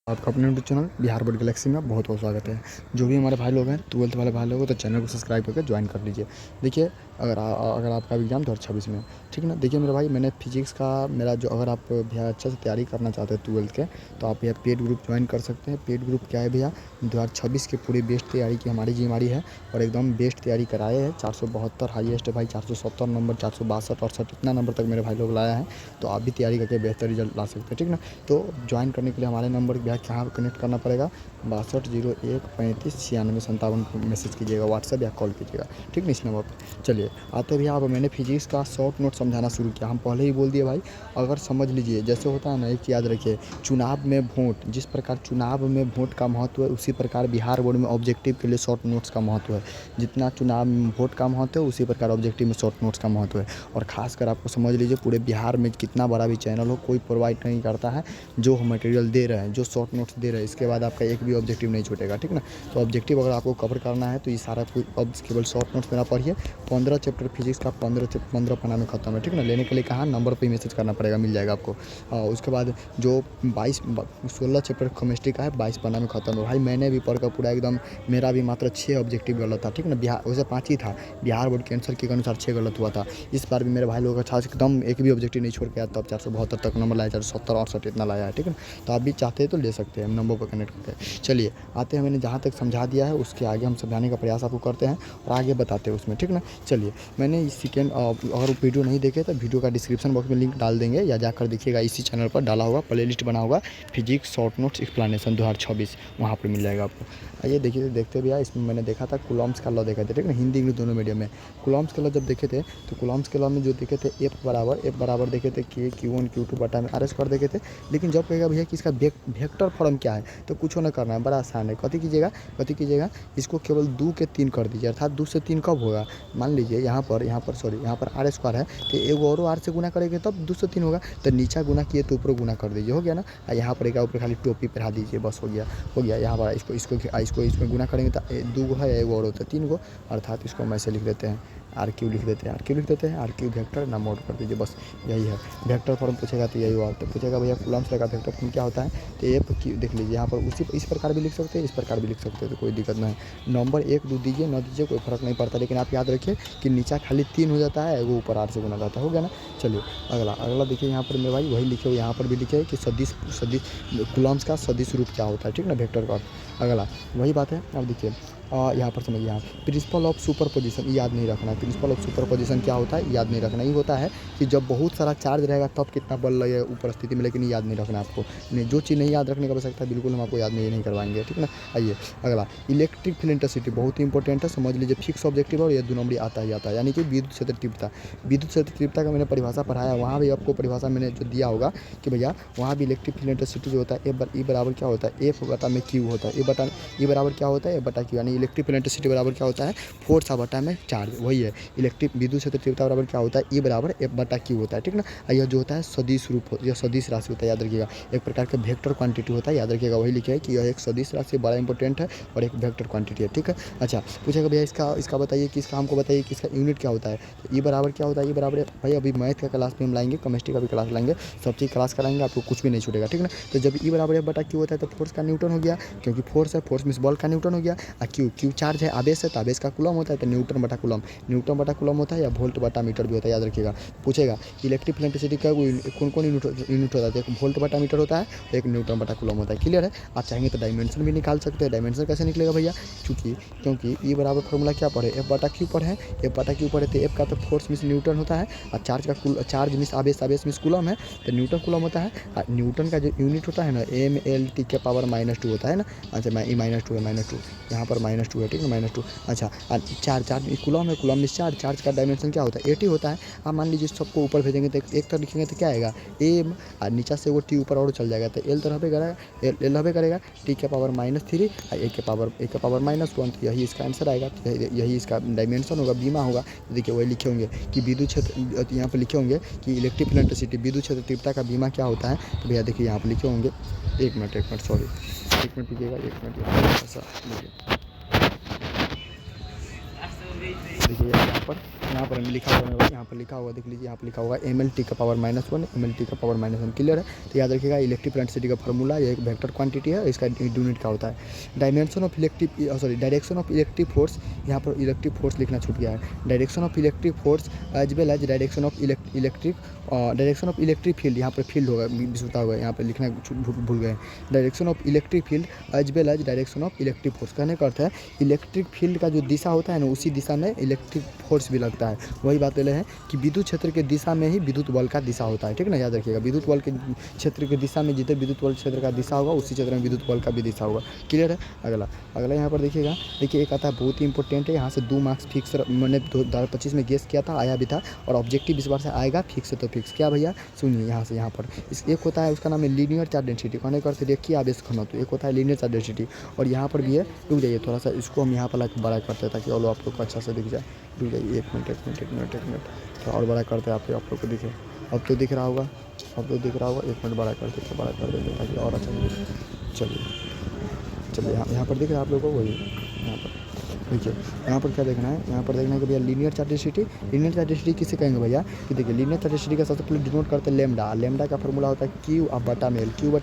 आपका अपने YouTube channel Bihar board Galaxy में बहुत बहुत स्वागत है। जो भी हमारे भाई लोग हैं 12th वाले भाई लोग हैं तो चैनल को सब्सक्राइब करके ज्वाइन कर लीजिए। देखिए अगर आपका एग्ज़ाम 2026 में, ठीक ना। देखिए मेरे भाई, मैंने फिजिक्स का मेरा जो, अगर आप भैया अच्छे से तैयारी करना चाहते हैं 12th के, तो आप भैया पेड ग्रुप ज्वाइन कर सकते हैं। पेड ग्रुप क्या है भैया, 2026 की पूरी बेस्ट तैयारी की हमारी है और एकदम बेस्ट तैयारी कराए हैं। 472 हाईएस्ट है भाई, 470 नंबर, 462 68 इतना नंबर तक मेरे भाई लोग लाया है। तो आप भी तैयारी करके बेहतर रिजल्ट ला सकते हैं, ठीक ना। तो ज्वाइन करने के लिए हमारे नंबर भैया कहाँ कनेक्ट करना पड़ेगा, 6201359657 पर मैसेज कीजिएगा, व्हाट्सएप या कॉल कीजिएगा, ठीक ना, इस नंबर पर। चलिए आते हैं भैया। अब मैंने फिजिक्स का शॉर्ट नोट समझाना शुरू किया। हम पहले ही बोल दिए भाई, अगर समझ लीजिए, जैसे होता है ना, एक याद रखिए, चुनाव में वोट, जिस प्रकार चुनाव में वोट का महत्व है, उसी प्रकार बिहार बोर्ड में ऑब्जेक्टिव के लिए शॉर्ट नोट्स का महत्व है। जितना चुनाव में वोट का महत्व है, उसी प्रकार ऑब्जेक्टिव में शॉर्ट नोट्स का महत्व है। और खासकर आपको समझ लीजिए, पूरे बिहार में कितना बड़ा भी चैनल हो, कोई प्रोवाइड नहीं करता है जो हम मटेरियल दे रहे हैं, जो शॉर्ट नोट्स दे रहे हैं, इसके बाद आपका एक भी ऑब्जेक्टिव नहीं छूटेगा, ठीक ना। तो ऑब्जेक्टिव अगर आपको कवर करना है तो ये सारा कुछ अब केवल शॉर्ट नोट्स मेरा पढ़िए। 15 चैप्टर फिजिक्स का 15 पन्ना में खत्म है, ठीक ना। लेने के लिए कहाँ, नंबर पे ही मैसेज करना पड़ेगा, मिल जाएगा आपको। उसके बाद जो 16 चैप्टर केमिस्ट्री का है, 22 पन्ना में खत्म है भाई। मैंने भी पढ़कर पूरा एकदम, मेरा भी मात्र 6 ऑब्जेक्टिव गलत था, ठीक ना। बिहार वैसे 5 ही था, बिहार बोर्ड के आंसर के अनुसार 6 गलत हुआ था। इस बार भी मेरे भाई लोगों का अच्छा एकदम एक भी ऑब्जेक्टिव नहीं छोड़ के आया, तब 472 तक नंबर लाया, 470 68 इतना लाया है, ठीक है। तो आप भी चाहते हैं तो ले सकते हैं, हम नंबर पर कनेक्ट करके। चलिए आते हैं, मैंने जहाँ तक समझा दिया है उसके आगे हम समझाने का प्रयास आपको करते हैं और आगे बताते हैं उसमें, ठीक ना। चलिए, मैंने इस सेकेंड, अगर वीडियो नहीं देखे तो वीडियो का डिस्क्रिप्शन बॉक्स में लिंक डाल देंगे, या जाकर देखिएगा, इसी चैनल पर डाला होगा, प्लेलिस्ट बना होगा फिजिक्स शॉर्ट नोट्स एक्सप्लेनेशन 2026, वहाँ पर मिल जाएगा आपको। आइए देखिए, देखते भैया, इसमें मैंने देखा था कूलॉम्स का लॉ देखा था, ठीक ना, हिंदी इंग्लिश दोनों मीडियम में। कूलॉम्स का लॉ जब देखे थे तो कूलॉम्स के लॉ में जो देखे थे, एफ बराबर देखे थे के Q1 Q2 बटा में आर स्क्वायर देखे थे। लेकिन जब कहेगा भैया कि इसका वेक्टर फॉर्म क्या है, तो कुछ ना करना है, बड़ा आसान है। कथी कीजिएगा, इसको केवल 2 के 3 कर दीजिए। अर्थात 2 से 3 कब होगा, मान लीजिए यहाँ पर आर स्क्वायर है, तो एक और आर से गुना करेंगे तब 2 से 3 होगा। तो नीचा गुना किए तो ऊपर गुना कर दीजिए, हो गया ना। यहाँ पर एक ऊपर खाली टोपी पहना दीजिए, बस हो गया। यहाँ पर इसको इसमें गुना करेंगे तो 2 गो है, एक और होता है 3 गो। अर्थात इसको हम ऐसे लिख देते हैं, आर क्यू लिख देते हैं, आर क्यू वेक्टर नाम नोट कर दीजिए, बस यही है। वेक्टर फॉर्म पूछेगा तो यही हुआ। तो पूछेगा भैया कूलम्स का वेक्टर फॉर्म क्या होता है, तो एफ क्यू देख लीजिए, यहाँ पर उसी इस प्रकार भी लिख सकते हैं, इस प्रकार भी लिख सकते हैं, तो कोई दिक्कत नहीं है। नंबर 1 2 दीजिए, न दीजिए, कोई फर्क नहीं पड़ता। लेकिन आप याद रखिए कि नीचा खाली 3 हो जाता है, वो ऊपर आर से गुना जाता है, हो गया ना। चलिए अगला देखिए, यहाँ पर मेरे भाई वही लिखे हुए, यहाँ पर भी लिखे है कि सदिश कूलम्स का सदिश रूप क्या होता है, ठीक ना, वेक्टर का। अगला वही बात है। अब देखिए यहाँ पर समझिए, यहाँ प्रिंसिपल ऑफ सुपरपोजिशन याद नहीं रखना है। प्रिंसिपल ऑफ सुपरपोजिशन क्या होता है, याद नहीं रखना। ये होता है कि जब बहुत सारा चार्ज रहेगा तब कितना बल लगेगा ऊपर स्थिति में, लेकिन याद नहीं रखना आपको। नहीं, जो चीज़ नहीं याद रखने का आवश्यकता है, बिल्कुल हम आपको याद नहीं करवाएंगे, ठीक ना। आइए अगला, इलेक्ट्रिक फील्ड इंटेंसिटी बहुत ही इंपॉर्टेंट है, समझ लीजिए। फिक्स ऑब्जेक्टिव और ये 2 नंबर आता है, यानी कि विद्युत क्षेत्र तीव्रता। विद्युत क्षेत्र तीव्रता का मैंने परिभाषा पढ़ाया, वहाँ भी आपको परिभाषा मैंने जो दिया होगा कि भैया वहाँ भी इलेक्ट्रिक फील्ड इंटेंसिटी जो होता है, ए बराबर क्या होता है, एफ बटा में क्यू होता है। ए बराबर क्या होता है, ए बटा क्यू, यानी इलेक्ट्रिक फील्ड इंटेंसिटी बराबर क्या होता है, फोर्स बटा में चार्ज, वही है। इलेक्ट्रिक विद्युत क्षेत्र तीव्रता बराबर क्या होता है, ई बराबर एफ बटा क्यू होता है, ठीक ना। यह जो होता है सदिश रूप, यह सदिश राशि होता है, याद रखिएगा। एक प्रकार का वेक्टर क्वांटिटी होता है, याद रखिएगा। वही लिखे है कि यह एक सदिश राशि, बड़ा इंपॉर्टेंट है, और एक वेक्टर क्वांटिटी है, ठीक है। अच्छा, पूछेगा भैया इसका बताइए कि इसका हमको बताइए कि इसका यूनिट क्या होता है। तो ई बराबर क्या होता है, ई बराबर भाई अभी मैथ का क्लास में हम लाएंगे, केमिस्ट्री का भी क्लास लाएंगे, सब चीज़ क्लास कराएंगे, आपको कुछ भी नहीं छूटेगा, ठीक ना। तो जब ई बराबर एफ बटा क्यू होता है तो फोर्स का न्यूटन हो गया, क्योंकि फोर्स है, फोर्स मींस बॉल का न्यूटन हो गया। और क्यू चार्ज है, आवेश है, तो आवेश का कूलम होता है, तो न्यूटन बटा कूलम होता है, या वोल्ट बटा मीटर भी होता है, याद रखिएगा। पूछेगा इलेक्ट्रिक फील्ड इंटेंसिटी का कौन यूनिट होता है, एक वोल्ट बटा मीटर होता है, एक न्यूटन बटा कूलम होता है, क्लियर है। आप चाहेंगे तो डायमेंशन भी निकाल सकते हैं। डायमेंशन कैसे निकलेगा भैया, क्योंकि ई बराबर फॉर्मूला क्या पढ़े, एफ बटा क्यू पढ़े, तो एफ का तो फोर्स मींस न्यूटन होता है, और चार्ज मींस आवेश मींस कूलम है, तो न्यूटन कूलम होता है। और न्यूटन का जो यूनिट होता है ना, MLT के पावर -2 होता है ना। अच्छा, -2 है, -2 यहाँ पर -2 है, ठीक है, -2। अच्छा, चार्ज कूलम है, कूलम मींस चार्ज का डायमेंशन क्या होता है, 80 होता है। आप मान लीजिए सबको ऊपर भेजेंगे तो एक तरफ लिखेंगे तो क्या आएगा, एम, और नीचा से वो टी ऊपर और चल जाएगा, तो एल तो रहबे करेगा, टी के पावर -3 और ए के पावर -1, तो यही इसका आंसर आएगा। तो यही इसका डायमेंशन होगा, बीमा होगा। देखिए वही लिखे होंगे कि विद्युत क्षेत्र, यहाँ पर लिखे होंगे कि इलेक्ट्रिक फील्ड इंटेंसिटी विद्युत क्षेत्र तीव्रता का बीमा क्या होता है। तो भैया देखिए यहाँ पर लिखे होंगे, एक मिनट सॉरी, एक मिनट रुकिएगा, एक मिनट ऐसा देखिए। देखिए यहाँ पर लिखा हुआ है, यहाँ पर लिखा हुआ देख लीजिए, यहाँ पर लिखा हुआ MLT का पावर -1 MLT का पावर -1 क्लियर है। तो याद रखिएगा इलेक्ट्रिक प्लास्टिसिटी का फार्मूला ये एक वेक्टर क्वांटिटी है, इसका यूनिट क्या होता है। डायरेक्शन ऑफ इलेक्ट्रिक फोर्स, यहाँ पर इलेक्ट्रिक फोर्स लिखना छूट गया है। Direction of electric force as well as direction of electric field, यहाँ पर फील्ड होगा विशुद्धता होगा, यहाँ पर लिखना भूल गए। Direction of electric field as well as direction of electric force, कहने का अर्थ है इलेक्ट्रिक फील्ड का जो दिशा होता है ना, उसी दिशा में इलेक्ट्रिक फोर्स भी लगता है। वही बात ले हैं कि विद्युत क्षेत्र के दिशा में ही विद्युत बल का दिशा होता है, ठीक ना, याद रखिएगा। विद्युत बल के क्षेत्र की दिशा में जितने विद्युत बल क्षेत्र का दिशा होगा, उसी क्षेत्र में विद्युत बल का भी दिशा होगा, क्लियर है। अगला यहाँ पर देखिएगा, देखिए एक आता है बहुत ही इंपॉर्टेंट है, यहाँ से 2 मार्क्स फिक्स मैंने 2025 में गेस किया था, आया भी था, और ऑब्जेक्टिव इस बार से आएगा फिक्स है तो फिक्स। क्या भैया सुनिए, यहाँ से यहाँ पर एक होता है, उसका नाम है लीनियर चार्ज डेंसिटी, कहने का अर्थ रेखीय आवेश घनत्व। एक होता है लीनियर चार्ज डेंसिटी, और यहाँ पर भी है, रुक जाइए थोड़ा सा, इसको हम यहाँ पर लाइक बड़ा करते हैं ताकि और आप लोग को अच्छा से दिख जाए। रुक जाइए एक मिनट थोड़ा और बड़ा करते हैं, आप लोग को दिखे। अब तो दिख रहा होगा, एक मिनट बड़ा कर देते ताकि और अच्छा दिखे। चलिए यहाँ पर दिख रहा है आप लोगों को, वही यहाँ पर देखिए। यहाँ पर क्या देखना है, यहाँ पर देखना है कि भैया लीनियर चार्ज डेंसिटी किसे कहेंगे भैया, कि देखिए लीनियर चार्ज डेंसिटी का सबसे पहले डिनोट करते हैं लेमडा का फॉर्मूला होता है Q बटा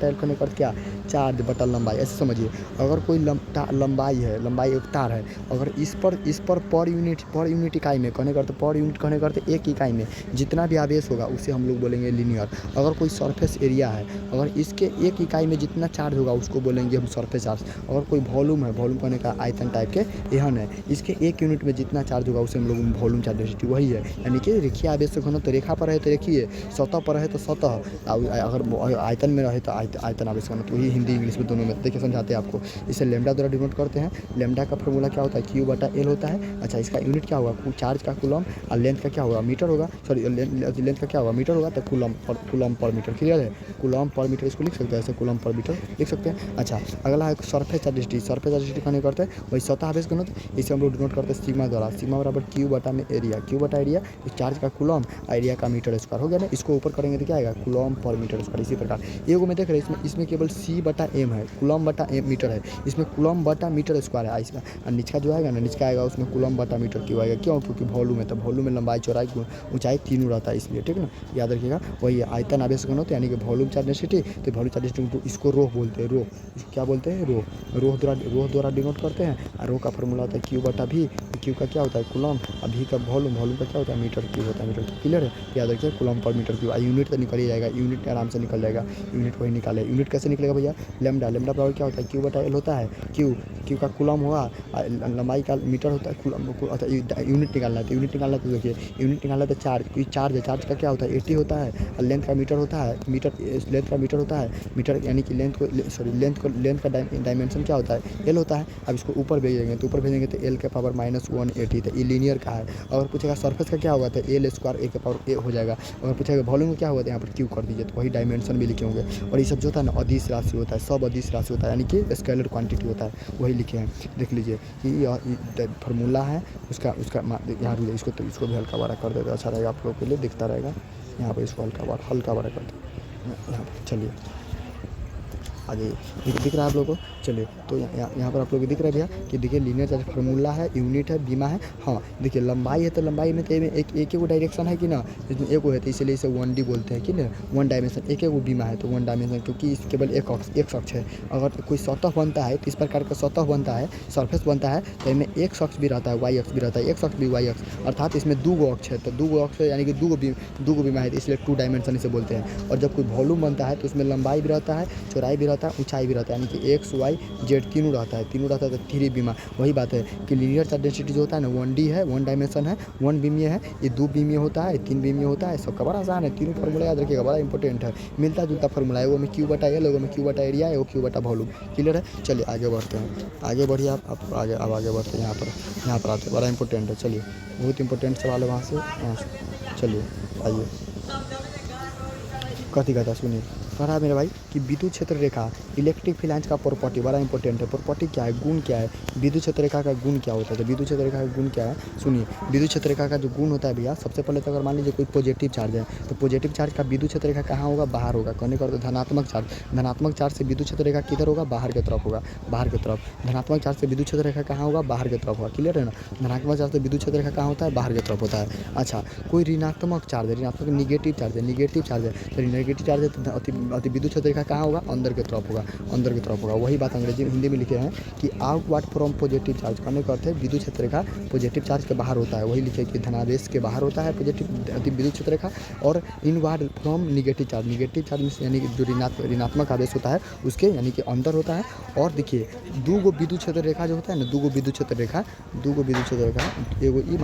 एल करने का क्या, चार्ज बटा लंबाई। ऐसे समझिए, अगर कोई लंबाई एक तार है, अगर इस पर पर यूनिट इकाई में, कहने का पर यूनिट कहने का अर्थ एक इकाई में जितना भी आवेश होगा उसे हम लोग बोलेंगे लीनियर। अगर कोई सरफेस एरिया है, अगर इसके एक इकाई में जितना चार्ज होगा उसको बोलेंगे हम सरफेस चार्ज। अगर कोई वॉल्यूम है, वॉल्यूम कहने का आयतन टाइप के यहाँ है, इसके एक यूनिट में जितना चार्ज होगा उसे हम लोग वॉल्यूम चार्ज डेंसिटी, वही है। यानी कि रेखीय आवेश घनत्व, तो रेखा पर है तो रेखीय, सतह पर है तो सतह, अगर आयतन में रहे तो आयतन आवेश घनत्व, वही हिंदी इंग्लिश में दोनों में देखिए समझाते हैं आपको। इसे लेमडा द्वारा डिनोट करते हैं। लेमडा का फॉर्मूला क्या होता है, Q बटा L होता है। अच्छा, इसका यूनिट क्या होगा, चार्ज का कूलम, और लेंथ का क्या होगा, मीटर होगा, सॉरी लेंथ का क्या होगा, मीटर होगा, तो कूलम पर मीटर, क्लियर है। कूलम पर मीटर इसको लिख सकते हैं, ऐसे कूलम पर मीटर लिख सकते हैं। अच्छा, अगला है सरफेस चार्ज डेंसिटी कहने करते हैं वही सतह आवेश घनत्व, इसे हम लोग डिनोट करते हैं सिग्मा द्वारा। सिग्मा बराबर Q बटा में एरिया, इस चार्ज का कूलम, एरिया का मीटर स्क्वायर, हो गया ना। इसको ऊपर करेंगे तो क्या आएगा, कूलम पर मीटर स्क्वायर। इसी प्रकार एगो में देख रहे हैं, इसमें केवल C बटा M है, कूलम बटा मीटर है, इसमें कूलम बटा मीटर स्क्वायर है इसका। और नीचे का जो आएगा ना, नीचे आएगा उसमें कूलम बटा मीटर क्यों आएगा, क्यों, क्योंकि वॉल्यूम है, तो वॉल्यूम में लंबाई चौड़ाई ऊंचाई तीनों रहता है, इसलिए, ठीक ना, याद रखिएगा। वही आयतन आवेश घनत्व यानी कि वॉल्यूम चार्ज डेंसिटी, तो वॉल्यूम चार्ज डेंसिटी इसको रो बोलते हैं, रो, इसको क्या बोलते हैं, रो द्वारा डिनोट करते हैं। और रो का फॉर्मूला होता है Q बटा V, Q का क्या होता है कूलम, अभी का वॉल्यूम का क्या होता है मीटर क्यूब होता है, मीटर क्लियर है। याद रखिए coulomb per metre cube, unit तो निकल ही जाएगा, यूनिट आराम से निकल जाएगा, यूनिट वही निकाले। यूनिट कैसे निकलेगा भैया, लेमडा बराबर क्या होता है, Q बटा L होता है। Q का कूलम हुआ, लंबाई का मीटर होता है, यूनिट निकालना है, तो देखिए यूनिट निकालना है, तो चार्ज है, चार्ज का क्या होता है 80 होता है, और लेंथ का मीटर होता है, मीटर यानी कि लेंथ का डायमेंशन क्या होता है, L होता है। अब इसको ऊपर भेजेंगे तो L के पावर -180, तो ये लीनियर का है। अगर पूछेगा सरफेस का क्या होगा, तो L स्क्वायर A के पावर A हो जाएगा। अगर पूछेगा वॉल्यूम का क्या होगा, तो यहाँ पर Q कर दीजिए, तो वही डायमेंशन भी लिखे होंगे। और ये सब जो होता है ना अदिश राशि होता है, सब अदिश राशि होता है, यानी कि स्केलर क्वांटिटी होता है, वही लिखे हैं। देख लीजिए कि फार्मूला है उसका यहाँ इसको भी हल्का बड़ा कर देते, अच्छा रहेगा आप लोग के लिए, दिखता रहेगा। यहाँ पर इसको हल्का बड़ा कर दो, यहाँ पर चलिए आगे दिख रहा है आप लोगों को। चलिए तो यहाँ पर आप लोग दिख रहा है भैया कि देखिए लीनियर चार्ज फार्मूला है, यूनिट है, बीमा है। हाँ देखिए लंबाई है, तो लंबाई में तो एक वो डायरेक्शन है कि ना, इसमें एक वो है, तो इसलिए इसे 1D बोलते हैं कि ना, 1 डायमेंशन। एक वो बीमा है तो 1 डायमेंशन, क्योंकि इस केवल एक अक्ष है। अगर कोई सतह बनता है तो इस प्रकार का सतह बनता है, सरफेस बनता है, तो इसमें एक अक्ष भी रहता है, वाई अक्ष भी रहता है, एक अक्ष भी वाई अक्ष, अर्थात इसमें 2 अक्ष है, तो 2 अक्ष यानी कि 2 बीमा है, तो इसलिए 2 डायमेंशन इसे बोलते हैं। और जब कोई वॉल्यूम बनता है तो उसमें लंबाई भी रहता है, चौड़ाई भी रहता है, ऊंचाई भी रहता है, यानी कि X Y Z तीनों रहता है, तो 3 बीमा। वही बात है कि लीनियर चार्ज डेंसिटी जो होता है ना 1D है, 1 डायमेंशन है, 1 बीमीय है, ये 2 बीमीय होता है, 3 बीमीय होता है। सबका बड़ा आसान है, तीनों फार्मूला याद रखिएगा, बड़ा इंपॉर्टेंट है, मिलता जुलता फार्मूला है। वो में Q बटा L, वो में Q बटा एरिया है, वो Q बटा वॉल्यूम, क्लियर है। चलिए आगे बढ़ते हैं, आगे बढ़िए आप आगे, अब आगे बढ़ते हैं। यहाँ पर आते हैं, बड़ा इंपॉर्टेंट है। चलिए बहुत इंपॉर्टेंट सवाल है वहाँ से। चलिए आइए, कथी कहता सुनिए। कह रहा है मेरे भाई कि विद्युत क्षेत्र रेखा इलेक्ट्रिक फील्ड लाइन्स का प्रॉपर्टी बड़ा इंपॉर्टेंट है। प्रॉपर्टी क्या है, गुण क्या है, विद्युत क्षेत्र रेखा का गुण क्या होता है। तो विद्युत क्षेत्र रेखा का गुण क्या है, सुनिए। विद्युत क्षेत्र रेखा का जो गुण होता है भैया, सबसे पहले तो अगर मान लीजिए कोई पॉजिटिव चार्ज है तो पॉजिटिव चार्ज का विद्युत क्षेत्र रेखा कहाँ होगा, बाहर होगा। कहने का धनात्मक चार्ज से विद्युत क्षेत्र रेखा किधर होगा, बाहर की तरफ होगा, बाहर की तरफ। धनात्मक चार्ज से विद्युत क्षेत्र रेखा कहाँ होगा, बाहर की तरफ होगा। क्लियर है ना। धनात्मक चार्ज से विद्युत क्षेत्र रेखा कहाँ होता है, बाहर की तरफ होता है। अच्छा, कोई ऋणात्मक चार्ज है, ऋणात्मक निगेटिव चार्ज है, तो नेगेटिव चार्ज है तो अति विद्युत क्षेत्र रेखा कहाँ होगा, अंदर की तरफ होगा, अंदर की तरफ होगा। वही बात अंग्रेजी हिंदी में लिखे हैं कि आउटवर्ड फ्रॉम पॉजिटिव चार्ज। करने का अर्थ है विद्युत क्षेत्र रेखा पॉजिटिव चार्ज के बाहर होता है। वही लिखे कि धनावेश के बाहर होता है पॉजिटिव अति विद्युत क्षेत्र रेखा, और इनवर्ड फ्रॉम निगेटिव चार्ज यानी कि जो ऋणात्मक आवेश होता है उसके यानी कि अंदर होता है। और देखिए दो गो विद्युत क्षेत्र रेखा जो होता है ना, दो गो विद्युत क्षेत्र रेखा, एगो ई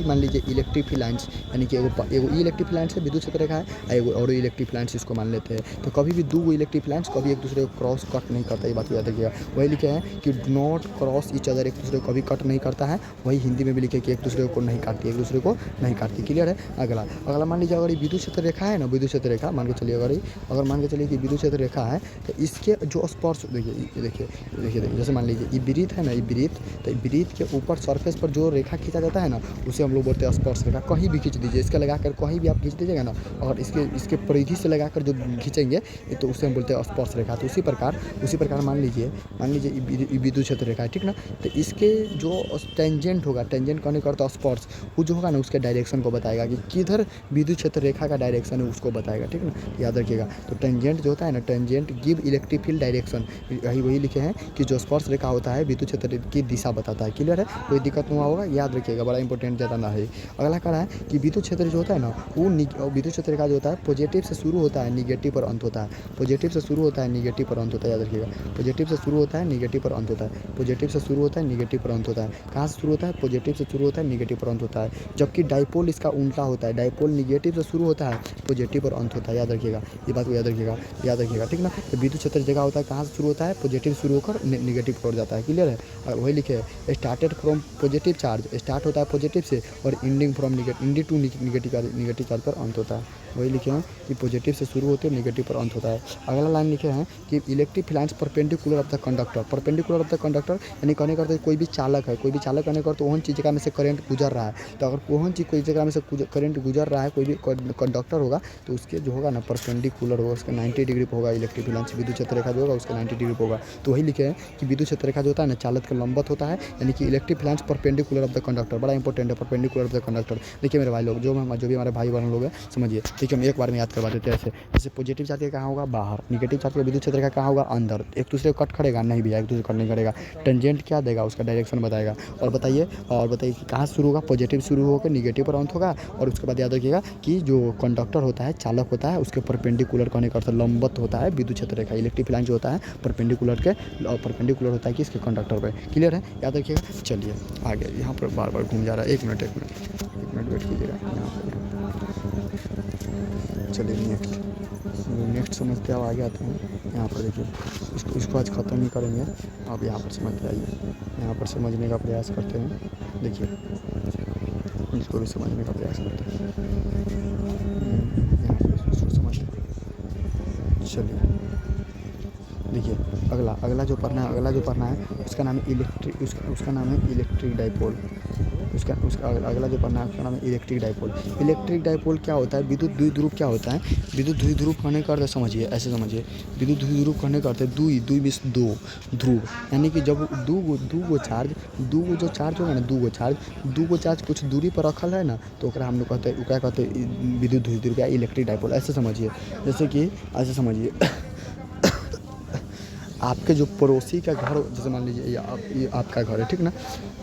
मान लीजिए इलेक्ट्रिक फील्ड लाइन्स, यानी कि एगो ई इलेक्ट्रिक फील्ड लाइन्स से विद्युत क्षेत्र रेखा है, एगो और इलेक्ट्रिक फील्ड लाइन्स इसको मान लेते हैं। तो कभी भी दो गो इलेक्ट्रिक फील्ड लाइन्स कभी एक दूसरे को क्रॉस कट नहीं करता, ये बात याद रखिएगा। वही लिखे हैं कि do not cross each other, एक दूसरे को कभी कट नहीं करता है। वही हिंदी में भी लिखे कि एक दूसरे को नहीं काटती, एक दूसरे को नहीं काटती। क्लियर है। अगला मान लीजिए अगर ये विद्युत क्षेत्र रेखा है ना, विद्युत क्षेत्र रेखा मान के चलिए, अगर मान के चलिए कि विद्युत क्षेत्र रेखा है तो इसके जो स्पर्श देखिए जैसे मान लीजिए ये वृत्त है ना, ये वृत्त, तो वृत्त के ऊपर सरफेस पर जो रेखा खींचा जाता है ना उसे हम लोग बोलते हैं स्पर्श रेखा। कहीं भी खींच दीजिए, इसका लगाकर कहीं भी आप खींच दीजिएगा ना, और इसके परिधि से लगाकर जो खींचेंगे तो उससे हम बोलते हैं स्पर्श रेखा। तो उसी प्रकार मान लीजिए विद्युत क्षेत्र रेखा है, ठीक ना। तो इसके जो टेंजेंट होगा, टेंजेंट कहने का अर्थ स्पर्श, वो जो होगा ना उसके डायरेक्शन को बताएगा कि किधर विद्युत क्षेत्र रेखा का डायरेक्शन है उसको बताएगा, ठीक ना। याद रखिएगा। तो टेंजेंट जो होता है ना, tangent give electric field direction, वही लिखे हैं कि जो स्पर्श रेखा होता है विद्युत क्षेत्र की दिशा बताता है। क्लियर है, कोई दिक्कत नहीं होगा, याद रखिएगा, बड़ा इंपॉर्टेंट ज़्यादा ना है। अगला कह रहा है कि विद्युत क्षेत्र जो होता है ना वो विद्युत क्षेत्र रेखा जो होता है पॉजिटिव से शुरू होता है, निगेटिव पर अंत होता है। पॉजिटिव से शुरू होता है, निगेटिव पर अंत होता है, याद रखिएगा। पॉजिटिव से शुरू होता है, निगेटिव पर अंत होता है। पॉजिटिव से शुरू होता है, निगेटिव पर अंत होता है। कहाँ से शुरू होता है, पॉजिटिव से शुरू होता है, निगेटिव पर अंत होता है। जबकि डाइपोल इसका उल्टा होता है, डाइपोल निगेटिव से शुरू होता है, पॉजिटिव पर अंत होता है। याद रखिएगा, ये बात को याद रखिएगा, ठीक ना। तो विद्युत क्षेत्र जगह होता है कहाँ से शुरू होता है, पॉजिटिव शुरू होकर निगेटिव की ओर जाता है। क्लियर है। और वही लिखे started from positive charge, start होता है पॉजिटिव से और इंडिंग फ्रॉम निगेटिव चार्ज पर अंत होता है। वही लिखे हैं कि पॉजिटिव से शुरू होते हैं, निगेटिव पर अंत होता है। अगला लाइन लिखे हैं कि electric field lines perpendicular of the conductor. Perpendicular of the conductor यानी कहने का कोई भी चालक है, कहने का तो वही चीज़ जगह में से करंट गुजर रहा है। तो अगर वही चीज़ कोई जगह में से करंट गुजर रहा है, कोई भी कंडक्टर होगा तो उसके जो होगा ना परपेंडिकुलर होगा, उसका 90 डिग्री पर होगा। इलेक्ट्रिक फील्ड लाइन्स विद्युत क्षेत्र रेखा जो होगा उसका 90 डिग्री पर होगा। तो वही लिखे हैं कि विद्युत क्षेत्र रेखा जो होता है ना चालक के लंबवत होता है, यानी कि electric field lines perpendicular of the conductor, बड़ा इंपॉर्टेंट है परपेंडिकुलर ऑफ द कंडक्टर। देखिए मेरे भाई लोग, जो भी हमारे भाई बहन लोग हैं समझिए, ठीक है। हम एक बार में याद करवा देते हैं ऐसे। जैसे पॉजिटिव चार्ज का कहाँ होगा, बाहर। निगेटिव चार्ज का विद्युत क्षेत्र का कहाँ होगा, अंदर। एक दूसरे को कट करेगा नहीं भैया, एक दूसरे को कट नहीं करेगा। टेंजेंट क्या देगा, उसका डायरेक्शन बताएगा। और बताइए कि कहाँ शुरू होगा, पॉजिटिव शुरू होकर निगेटिव पर अंत होगा। और उसके बाद याद रखिएगा कि जो कंडक्टर होता है, चालक होता है, उसके परपेंडिकुलर कहने का अर्थ लंबवत होता है विद्युत क्षेत्र रेखा। इलेक्ट्रिक फील्ड लाइन जो होता है परपेंडिकुलर होता है कि इसके कंडक्टर पे। क्लियर है, याद रखिएगा। चलिए आगे, यहाँ पर बार बार घूम जा रहा है, एक मिनट वेट कीजिएगा यहाँ पर। चलिए नेक्स्ट समझते हैं, अब आगे आते हैं। यहाँ पर देखिए, इसको आज ख़त्म ही करेंगे। अब यहाँ पर समझ के आइए, यहाँ पर समझने का प्रयास करते हैं। देखिए इसको भी समझने का प्रयास करते हैं, यहाँ पर इसको समझते हैं। चलिए देखिए अगला जो पढ़ना है उसका नाम है इलेक्ट्रिक डाइपोल। उसका अगला जो पढ़ना है उसका नाम है इलेक्ट्रिक डाइपोल। इलेक्ट्रिक डाइपोल क्या होता है, विद्युत द्विध्रुव क्या होता है। विद्युत द्विध्रुव कहने का अर्थ समझिए, ऐसे समझिए। विद्युत द्विध्रुव कहने का अर्थ है द्वि मीन्स दो ध्रुव, यानी कि जब दो गो चार्ज कुछ दूरी पर रखल है ना, तो ओकरा हम लोग कहते हैं, क्या कहते हैं, विद्युत द्विध्रुव या इलेक्ट्रिक डाइपोल। ऐसे समझिए, जैसे कि ऐसे समझिए आपके जो पड़ोसी का घर, जैसे मान लीजिए ये आपका घर है, ठीक ना।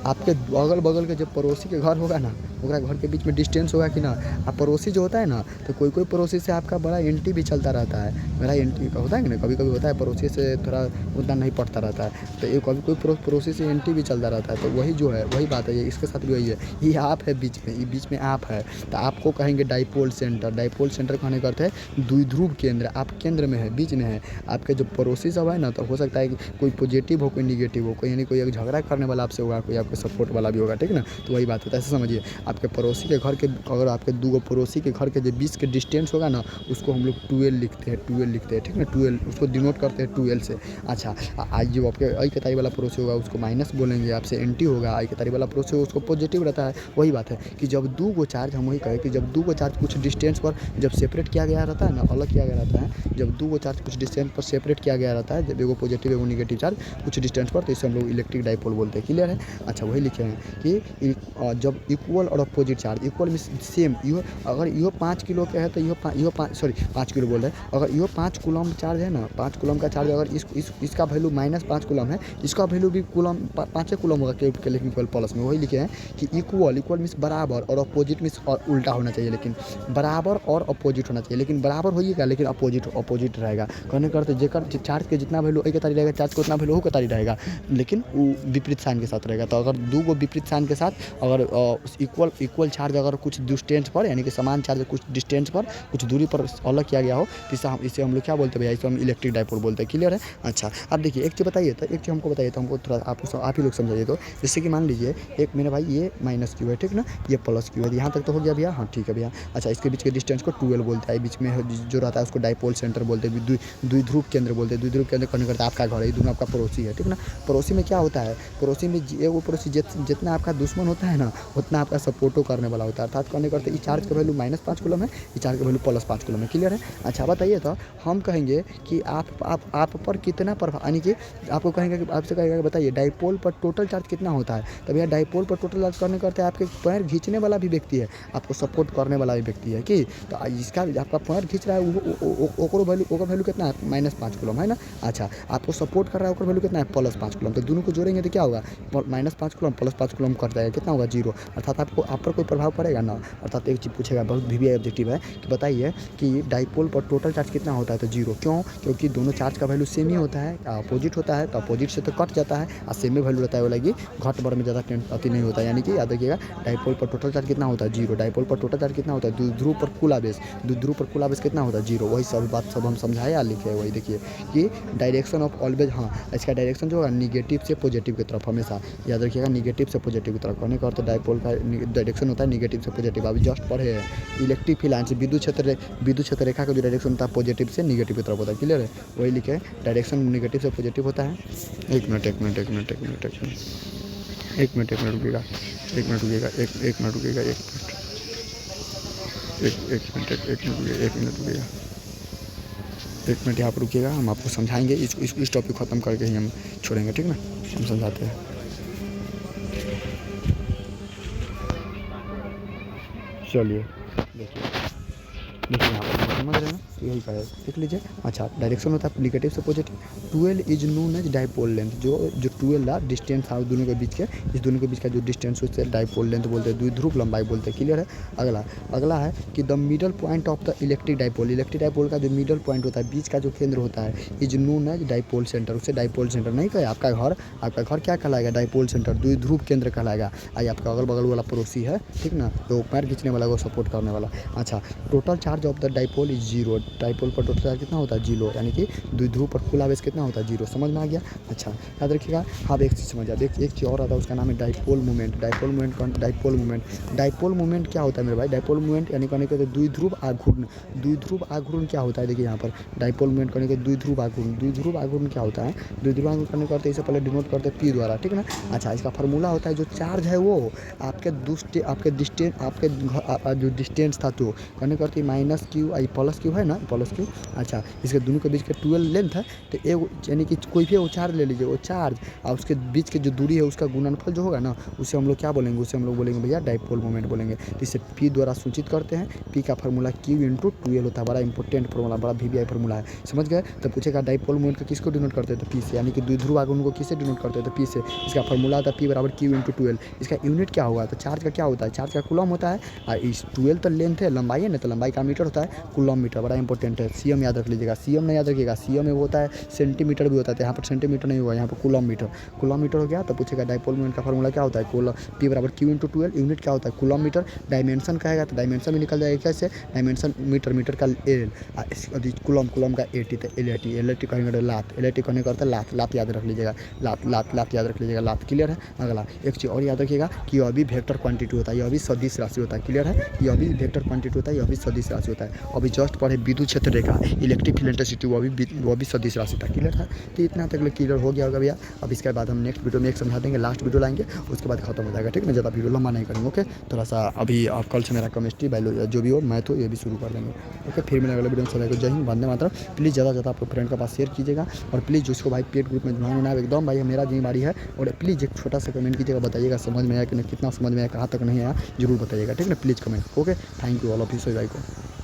आपके अगल बगल के जो पड़ोसी के घर होगा ना, ओकरा घर के बीच में डिस्टेंस होगा कि ना। अब पड़ोसी जो होता है ना, तो कोई पड़ोसी से आपका बड़ा एंटी भी चलता रहता है। मेरा एंटी होता है कि ना, कभी होता है पड़ोसी से थोड़ा उतना नहीं पड़ता रहता है, तो ये कभी कोई पड़ोसी से एंटी भी चलता रहता है। तो वही जो है वही बात है, ये इसके साथ भी वही है। ये आप है बीच में आप है, तो आपको कहेंगे डाइपोल सेंटर। डाइपोल सेंटर कहने का अर्थ है द्विध्रुव केंद्र। आप केंद्र में है, बीच में है। आपके जो पड़ोसी सब है ना, तो हो सकता है कि कोई पॉजिटिव हो, कोई निगेटिव हो, कोई यानी कोई एक झगड़ा करने वाला आपसे होगा, कोई आपके सपोर्ट वाला भी होगा, ठीक है ना। तो वही बात होता है, ऐसे समझिए। आपके पड़ोसी के घर के, अगर आपके 2 पड़ोसी के घर के जो बीच के डिस्टेंस होगा ना, उसको हम लोग 12 लिखते हैं, 12 लिखते हैं, ठीक है ना। 12 उसको डिनोट करते हैं 12 से। अच्छा, आज जो आपके आई के ताई वाला पड़ोसी होगा उसको माइनस बोलेंगे, आपसे एंटी होगा। आई के ताई वाला पड़ोसी होगा उसको पॉजिटिव रहता है। वही बात है कि जब 2 गो चार्ज, हम वही कहें कि जब 2 गो चार्ज कुछ डिस्टेंस पर जब सेपरेट किया गया रहता है ना, अलग किया गया रहता है, जब 2 गो चार्ज कुछ डिस्टेंस पर सेपरेट किया गया रहता है, जब एगो पॉजिटिव एगो निगेटिव चार्ज कुछ डिस्टेंस पर, तो इसे हम लोग इलेक्ट्रिक डाइपोल बोलते हैं। क्लियर है। अच्छा, वही लिखे हैं कि जब इक्वल और opposite charge, equal means same, यो अगर यो 5 किलो के है तो यो 5 किलो बोल रहे हैं। अगर यो 5 कूलम चार्ज है ना, 5 कूलम का चार्ज, अगर इसका वैल्यू -5 कूलम है, इसका वैल्यू भी कूलम 5 कूलम होगा, के लेकिन केवल प्लस में। वही लिखे हैं कि इक्वल मीन्स बराबर और अपोजिट मीन्स और उल्टा होना चाहिए, लेकिन बराबर और अपोजिट होना चाहिए, लेकिन बराबर होइएगा लेकिन अपोजिट रहेगा। कहने का अर्थ जेकर चार्ज के जितना वैल्यू एक तारी रहेगा, चार्ज को उतना वैल्यू हो तारी रहेगा, लेकिन वो विपरीत साइन के साथ रहेगा। तो अगर 2 गो विपरीत साइन के साथ अगर इक्वल चार्ज अगर कुछ डिस्टेंस पर, यानी कि समान चार्ज कुछ डिस्टेंस पर, कुछ दूरी पर अलग किया गया हो, तो इसे हम लोग क्या बोलते हैं भैया, इसे हम इलेक्ट्रिक डाइपोल बोलते हैं। क्लियर है। अच्छा, अब देखिए एक चीज़ बताइए, तो एक चीज़ हमको बताइए, तो हमको थोड़ा आप ही लोग समझाइए। तो जैसे कि मान लीजिए एक मेरे भाई ये माइनस क्यू है, ठीक ना, ये प्लस क्यू है, यहाँ तक तो हो गया भैया। हाँ ठीक है भैया। अच्छा, इसके बीच के डिस्टेंस को 12 बोलते हैं, बीच में जो रहता है उसको डाइपोल सेंटर बोलते हैं, द्विध्रुव केंद्र बोलते हैं। द्विध्रुव केंद्र करने करता है आपका घर है, ये दोनों आपका पड़ोसी है, ठीक ना। पड़ोसी में क्या होता है, पड़ोसी में वो पड़ोसी जितना आपका दुश्मन होता है ना, उतना आपका सपोर्टो करने वाला होता है। अर्थात करने करते इस चार्ज का वैल्यू -5 कूलम है, इस चार्ज का वैल्यू +5 कूलम है। क्लियर है। अच्छा बताइए, तो हम कहेंगे कि आप पर कितना प्रभाव, यानी कि आपको कहेंगे कि आपसे कहेगा कि बताइए डाइपोल पर टोटल चार्ज कितना होता है। तो भैया डाइपोल पर टोटल चार्ज करने करते आपके पैर खींचने वाला भी व्यक्ति है, आपको सपोर्ट करने वाला भी व्यक्ति है कि, तो इसका आपका पैर खींच रहा है ओकर वैल्यू कितना है, -5 कूलम है ना। अच्छा, आपको सपोर्ट कर रहा है, ओकर वैल्यू कितना है, +5 कूलम। तो दोनों को जोड़ेंगे तो क्या होगा, -5 कूलम +5 कूलम कर जाएगा, कितना होगा 0। अर्थात आप पर कोई प्रभाव पड़ेगा ना। अर्थात एक चीज़ पूछेगा, बहुत वीवीआई ऑब्जेक्टिव है कि बताइए कि डाइपोल पर टोटल चार्ज कितना होता है, तो 0। क्यों, क्योंकि दोनों चार्ज का वैल्यू सेम ही होता है, अपोजिट होता है, तो अपोजिट से तो कट जाता है, और सेम ही वैल्यू रहता है, वो लगी घट बढ़ में ज़्यादा अति नहीं होता है। यानी कि याद रखिएगा, डाइपोल पर टोटल चार्ज कितना होता है, 0। डाइपोल पर टोटल चार्ज कितना होता है, द्विध्रुव पर कुल आवेश, कितना होता है, 0। वही सब बात सब हम समझाए या लिखे। वही देखिए कि डायरेक्शन ऑफ ऑलवेज, हाँ इसका डायरेक्शन जो होगा निगेटिव से पॉजिटिव की तरफ हमेशा, याद रखिएगा, निगेटिव से पॉजिटिव की तरफ। कहने का अर्थ डाइपोल का डायरेक्शन होता है निगेटिव से पॉजिटिव। अभी जस्ट पढ़े हैं इलेक्ट्रिक फील्ड लाइन से विद्युत क्षेत्र रेखा का जो डायरेक्शन होता है पॉजिटिव से निगेटिव की तरफ होता है। क्लियर है। वही लिखे, डायरेक्शन निगेटिव से पॉजिटिव होता है। एक मिनट रुकिएगा, एक मिनट रुकिएगा, एक मिनट यहाँ पर रुकिएगा, हम आपको समझाएंगे। इस टॉपिक ख़त्म करके ही हम छोड़ेंगे, ठीक ना। हम समझाते हैं। चलिए देखिए यहाँ पर समझ रहे हैं ना, तो यही कहे, देख लीजिए। अच्छा, डायरेक्शन होता है निगेटिव से positive. 12 is known as dipole length. जो 12 डिस्टेंस था दोनों के बीच के, इस दोनों के बीच का जो डिस्टेंस उससे डाइपोल लेंथ बोलते हैं, द्विध्रुव लंबाई बोलते हैं। क्लियर है। अगला है कि the middle point of the electric dipole का जो मिडल पॉइंट होता है, बीच का जो केंद्र होता है, is known as dipole centre. उससे डाइपोल सेंटर नहीं कहे, आपका घर क्या कहलाएगा, डाइपोल सेंटर, द्विध्रुव केंद्र कहलाएगा। आई आपका अगल बगल वाला पड़ोसी है, ठीक ना, तो पैर खींचने वाला को सपोर्ट करने वाला। अच्छा, total charge of the dipole is 0। Dipole पर टोटल चार्ज कितना होता है, 0। यानी कि द्विध्रुव पर कुल आवेश कितना होता है, 0। समझ में आ गया। अच्छा, याद रखिएगा। हाँ, एक चीज़ समझ आ, एक चीज़ और आता है, उसका नाम है डाइपोल मोमेंट। डाइपोल मोमेंट क्या होता है मेरे भाई, डाइपोल मोमेंट यानी कहने के द्विध्रुव आघूर्ण क्या होता है। देखिए यहाँ पर डाइपोल मोमेंट करने के द्विध्रुव आघूर्ण क्या होता है। द्विध्रुव आघूर्ण करने करते इससे पहले डिनोट करते हैं P द्वारा, ठीक ना। अच्छा, इसका फार्मूला होता है, जो चार्ज है वो आपके जो डिस्टेंस था, तो कहने करते -Q आई +Q है ना, +Q। अच्छा, इसके दोनों के बीच के 12 लेंथ है, तो एक यानी कि कोई भी वो चार्ज ले लीजिए, वो चार्ज और उसके बीच के जो दूरी है उसका गुणनफल जो होगा ना, उसे हम लोग क्या बोलेंगे, उसे हम लोग बोलेंगे भैया डाइपोल मोमेंट बोलेंगे। तो इसे P द्वारा सूचित करते हैं। P का फार्मूला Q × 12 होता है। बड़ा इंपॉर्टेंट फार्मूला, बड़ा वीवीआई फार्मूला है, समझ गए। तो पूछेगा डाइपोल मोमेंट का किसको डिनोट करते हैं, तो P से, यानी कि द्विध्रुव आघूर्ण को किससे डिनोट करते हैं, तो P से। इसका फार्मूला आता है P = Q × 12। इसका यूनिट क्या होगा, तो चार्ज का क्या होता है, चार्ज का कूलम होता है, और इस 12 तो लेंथ है, लंबाई है ना, तो लंबाई का मीटर होता है, कूलम मीटर। बड़ा इंपॉर्टेंट है। सीएम याद रख लीजिएगा, सीएम नहीं याद रखिएगा, सीएम में वो होता है सेंटीमीटर भी होता है, तो यहाँ पर सेंटीमीटर नहीं होगा, यहाँ पर कूलम मीटर हो गया। तो पूछेगा डाइपोल मोमेंट का फॉर्मूला क्या होता है, कूलम P बराबर Q/12, यूनिट क्या होता है कूलम मीटर। डायमेंशन कहेगा तो डायमेंशन भी निकल जाएगा कैसे, डायमेंशन मीटर का एल, कूलम का एटी, तो एल कहेंगे तो लात, एल कहने का अर्थ है लात याद रख लीजिएगा, लात याद रख लीजिएगा, लात। क्लियर है। अगला एक चीज़ और याद रखिएगा कि यह भी वेक्टर क्वांटिटी होता है, यह भी सदिश राशि होता है। क्लियर है। यह भी वेक्टर क्वांटिटी होता है, यह भी सदिश राशि होता है। अभी जस्ट पढ़े विद्युत क्षेत्र रेखा, इलेक्ट्रिक फील्ड इंटेंसिटी, वो भी सदिश राशि था। क्लियर है। तो इतना तक क्लियर हो गया होगा भैया। अब इसके बाद हम नेक्स्ट वीडियो में एक समझा देंगे, लास्ट वीडियो लाएंगे, उसके बाद खत्म हो जाएगा। ठीक है, ज़्यादा वीडियो लंबा नहीं करेंगे। ओके, थोड़ा सा अभी आप कल से मेरा केमिस्ट्री बायोलॉजी जो भी हो मैथ हो ये भी शुरू कर देंगे। ओके, फिर मिलेगा अगले वीडियो में। सभी को जय हिंद, वंदे मातरम। प्लीज़ ज़्यादा से ज़्यादा आपके फ्रेंड के पास शेयर कीजिएगा, और प्लीज़ जिसको भाई पेड ग्रुप में जुड़ाना है एकदम भाई मेरा जिम्मेदारी है। और प्लीज़ एक छोटा सा कमेंट कीजिएगा, बताइएगा समझ में आया कि नहीं, कितना समझ में आया, कहाँ तक नहीं आया, जरूर बताइएगा। ठीक है ना, please comment. Okay, thank you all of you, सभी भाई को।